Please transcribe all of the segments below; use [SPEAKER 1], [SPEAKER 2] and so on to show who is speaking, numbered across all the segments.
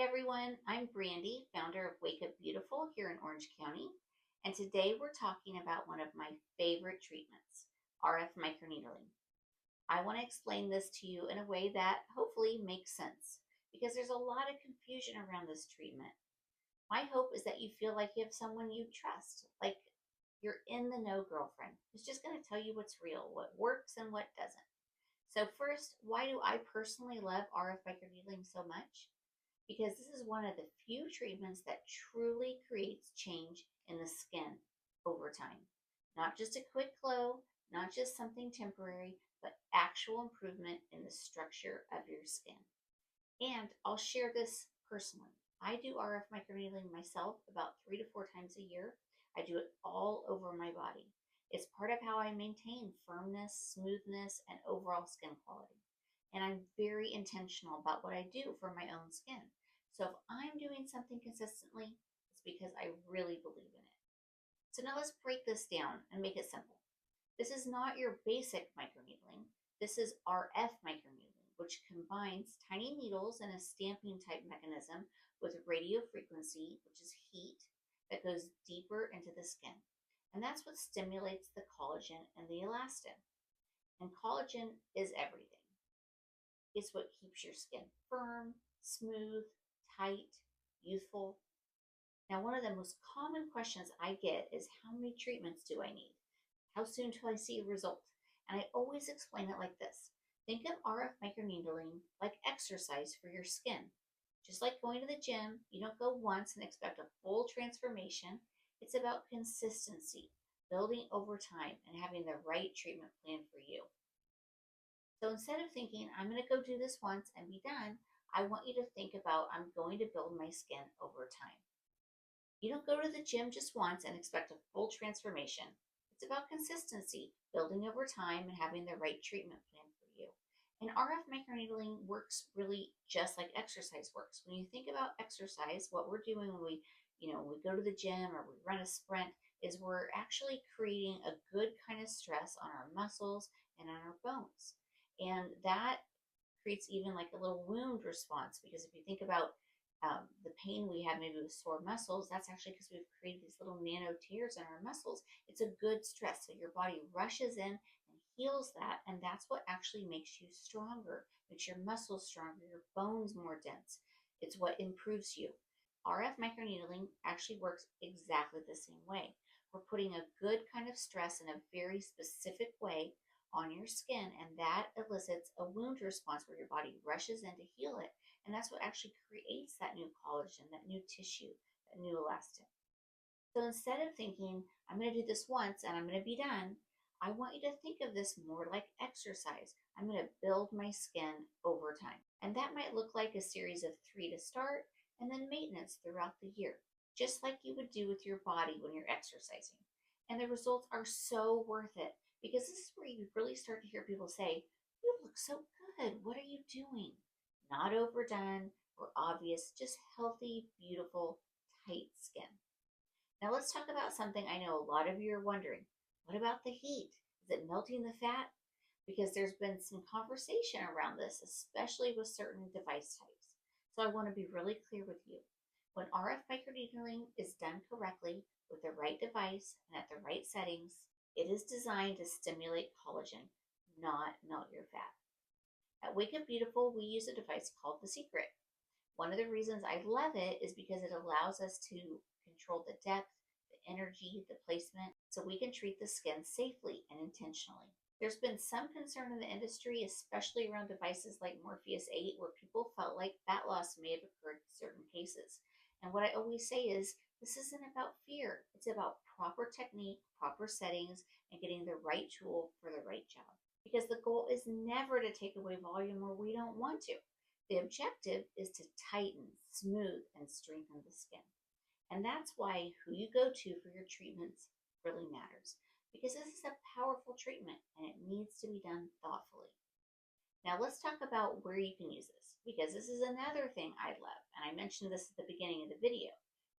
[SPEAKER 1] everyone, I'm Brandy, founder of Wake Up Beautiful here in Orange County, and today we're talking about one of my favorite treatments, RF microneedling. I want to explain this to you in a way that hopefully makes sense because there's a lot of confusion around this treatment. My hope is that you feel like you have someone you trust, like you're in the know girlfriend who's just going to tell you what's real, what works and what doesn't. So first, why do I personally love RF microneedling so much? Because this is one of the few treatments that truly creates change in the skin over time. Not just a quick glow, not just something temporary, but actual improvement in the structure of your skin. And I'll share this personally. I do RF microneedling myself about 3 to 4 times a year. I do it all over my body. It's part of how I maintain firmness, smoothness, and overall skin quality. And I'm very intentional about what I do for my own skin. So if I'm doing something consistently, it's because I really believe in it. So now let's break this down and make it simple. This is not your basic microneedling. This is RF microneedling, which combines tiny needles in a stamping type mechanism with radio frequency, which is heat, that goes deeper into the skin. And that's what stimulates the collagen and the elastin. And collagen is everything. It's what keeps your skin firm, smooth, tight, youthful. Now, one of the most common questions I get is how many treatments do I need? How soon till I see a result? And I always explain it like this. Think of RF microneedling like exercise for your skin. Just like going to the gym, you don't go once and expect a full transformation. It's about consistency, building over time, and having the right treatment plan for you. So instead of thinking, I'm going to go do this once and be done, I want you to think about, I'm going to build my skin over time. You don't go to the gym just once and expect a full transformation. It's about consistency, building over time, and having the right treatment plan for you. And RF microneedling works really just like exercise works. When you think about exercise, what we're doing when we go to the gym or we run a sprint is we're actually creating a good kind of stress on our muscles and on our bones. And that creates even like a little wound response, because if you think about the pain we have maybe with sore muscles, that's actually because we've created these little nano tears in our muscles. It's a good stress. So your body rushes in and heals that. And that's what actually makes you stronger, makes your muscles stronger, your bones more dense. It's what improves you. RF microneedling actually works exactly the same way. We're putting a good kind of stress in a very specific way on your skin, and that elicits a wound response where your body rushes in to heal it. And that's what actually creates that new collagen, that new tissue, that new elastin. So instead of thinking, I'm going to do this once and I'm going to be done, I want you to think of this more like exercise. I'm going to build my skin over time. And that might look like a series of 3 to start and then maintenance throughout the year, just like you would do with your body when you're exercising. And the results are so worth it, because this is where you really start to hear people say, you look so good. What are you doing? Not overdone or obvious, just healthy, beautiful, tight skin. Now let's talk about something I know a lot of you are wondering. What about the heat? Is it melting the fat? Because there's been some conversation around this, especially with certain device types. So I want to be really clear with you. When RF microneedling is done correctly with the right device and at the right settings, it is designed to stimulate collagen, not melt your fat. At Wake Up Beautiful, we use a device called The Secret. One of the reasons I love it is because it allows us to control the depth, the energy, the placement, so we can treat the skin safely and intentionally. There's been some concern in the industry, especially around devices like Morpheus 8, where people felt like fat loss may have occurred in certain cases. And what I always say is, this isn't about fear. It's about proper technique, proper settings, and getting the right tool for the right job. Because the goal is never to take away volume where we don't want to. The objective is to tighten, smooth, and strengthen the skin. And that's why who you go to for your treatments really matters. Because this is a powerful treatment and it needs to be done thoughtfully. Now let's talk about where you can use this, because this is another thing I love. And I mentioned this at the beginning of the video.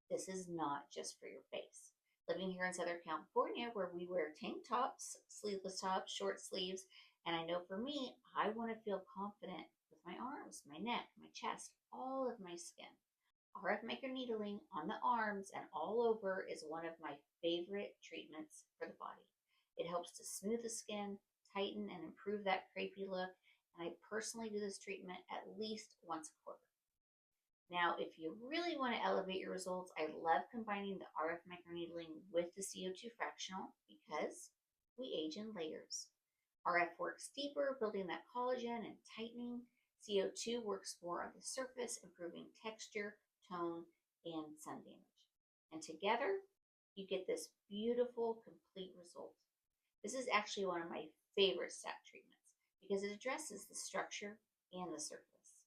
[SPEAKER 1] This is not just for your face. Living here in Southern California, where we wear tank tops, sleeveless tops, short sleeves, and I know for me, I want to feel confident with my arms, my neck, my chest, all of my skin. RF microneedling on the arms and all over is one of my favorite treatments for the body. It helps to smooth the skin, tighten, and improve that crepey look. And I personally do this treatment at least once a quarter. Now, if you really want to elevate your results, I love combining the RF microneedling with the CO2 fractional because we age in layers. RF works deeper, building that collagen and tightening. CO2 works more on the surface, improving texture, tone, and sun damage. And together, you get this beautiful, complete result. This is actually one of my favorite step treatments because it addresses the structure and the surface.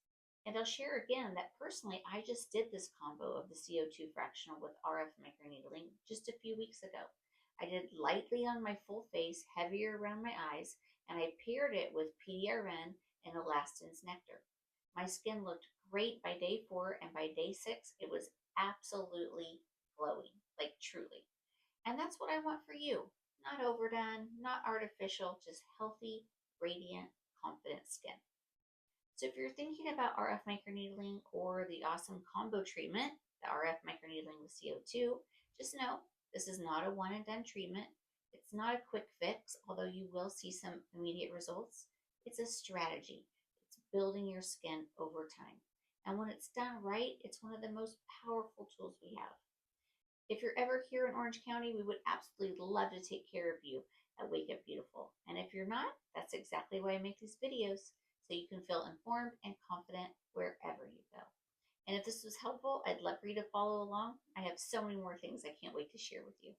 [SPEAKER 1] And I'll share again that personally, I just did this combo of the CO2 fractional with RF microneedling just a few weeks ago. I did lightly on my full face, heavier around my eyes, and I paired it with PDRN and elastin's nectar. My skin looked great by day 4, and by day 6, it was absolutely glowing, like truly. And that's what I want for you. Not overdone, not artificial, just healthy, radiant, confident skin. So if you're thinking about RF microneedling or the awesome combo treatment, the RF microneedling with CO2, just know this is not a one and done treatment. It's not a quick fix, although you will see some immediate results. It's a strategy. It's building your skin over time. And when it's done right, it's one of the most powerful tools we have. If you're ever here in Orange County, we would absolutely love to take care of you at Wake Up Beautiful. And if you're not, that's exactly why I make these videos, so you can feel informed and confident wherever you go. And if this was helpful, I'd love for you to follow along. I have so many more things I can't wait to share with you.